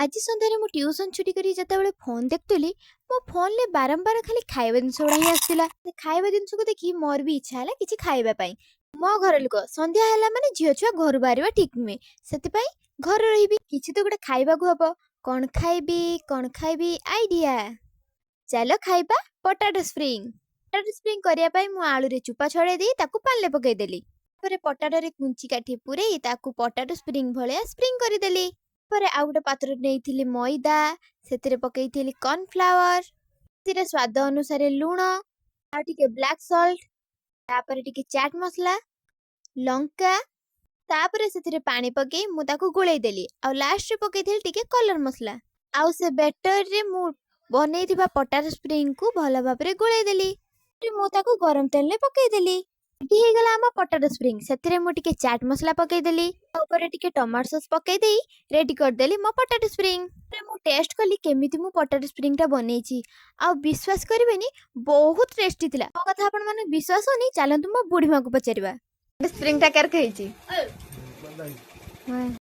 ଆଜି ସନ୍ଧ୍ୟାରେ ମୁଁ ଟ୍ୟୁସନ ଛୁଟି କରି ଯେତେବେଳେ ଫୋନ ଦେଖୁଥିଲି ମୋ ଫୋନରେ ବାରମ୍ବାର ଖାଲି ଖାଇବା ଜିନିଷ ଗୁଡା ହିଁ ଆସିଥିଲା। ସେ ଖାଇବା ଜିନିଷକୁ ଦେଖି ମୋର ବି ଇଚ୍ଛା ହେଲା କିଛି ଖାଇବା ପାଇଁ। ମୋ ଘର ଲୋକ ସନ୍ଧ୍ୟା ହେଲା ମାନେ ଝିଅ ଛୁଆ ଘରୁ ବାହାରିବା ଠିକ ନୁହେଁ, ସେଥିପାଇଁ ଘରେ ରହିବି, କିଛି ତ ଗୋଟେ ଖାଇବାକୁ ହବ। କଣ ଖାଇବି ଆଇଡିଆ। ଚାଲ ଖାଇବା ପଟାଟୋ ସ୍ପ୍ରିଙ୍ଗ। ପଟାଟୋ ସ୍ପ୍ରିଙ୍ଗ କରିବା ପାଇଁ ମୁଁ ଆଳୁରେ ଚୋପା ଛଡେଇ ଦେଇ ତାକୁ ପାଣିରେ ପକେଇଦେଲି। ତାପରେ ପଟାଟୋରେ କୁଞ୍ଚି କାଠି ପୁରେଇ ତାକୁ ପଟାଟୋ ସ୍ପ୍ରିଙ୍ଗ ଭଳିଆ ସ୍ପ୍ରିଙ୍ଗ କରିଦେଲି। ତାପରେ ଆଉ ଗୋଟେ ପାତ୍ର ନେଇଥିଲି ମଇଦା, ସେଥିରେ ପକେଇଥିଲି କର୍ନଫ୍ଲାୱାର, ସେଥିରେ ସ୍ୱାଦ ଅନୁସାରେ ଲୁଣ, ଆଉ ଟିକେ ବ୍ଲାକ୍ ସଲ୍ଟ, ତାପରେ ଟିକେ ଚାଟ୍ ମସଲା, ଲଙ୍କା, ତାପରେ ସେଥିରେ ପାଣି ପକେଇ ମୁଁ ତାକୁ ଗୋଳେଇ ଦେଲି। ଆଉ ଲାଷ୍ଟରେ ପକେଇଥିଲି ଟିକେ କଲର ମସଲା। ଆଉ ସେ ବ୍ୟାଟରରେ ମୁଁ ବନେଇଥିବା ପଟାଟୋ ସ୍ପ୍ରିଙ୍ଗକୁ ଭଲ ଭାବରେ ଗୋଳେଇ ଦେଲି। ତାପରେ ମୁଁ ତାକୁ ଗରମ ତେଲରେ ପକେଇଦେଲି। ରେଡି ହେଇଗଲା ଆମ ପଟାଟୋ ସ୍ପ୍ରିଙ୍ଗ। ସେଥିରେ ମୁଁ ଟିକେ ଚାଟ୍ ମସଲା ପକେଇଦେଲି, ତା ଉପରେ ଟିକେ ଟମାଟୋ ସସ୍ ପକେଇ ଦେଇ ରେଡି କରିଦେଲି ମୋ ପଟାଟୋ ସ୍ପ୍ରିଙ୍ଗ। ତାପରେ ମୁଁ ଟେଷ୍ଟ କଲି କେମିତି ମୁଁ ପଟାଟୋ ସ୍ପ୍ରିଙ୍ଗଟା ବନେଇଛି। ଆଉ ବିଶ୍ୱାସ କରିବେନି, ବହୁତ ଟେଷ୍ଟି ଥିଲା। ମୋ କଥା ଆପଣ ମାନେ ବିଶ୍ୱାସ ହଉନି, ଚାଲନ୍ତୁ ମୋ ବୁଢୀ ମାକୁ ପଚାରିବା ସ୍ପ୍ରିଙ୍ଗଟା କେରକ ହେଇଛି।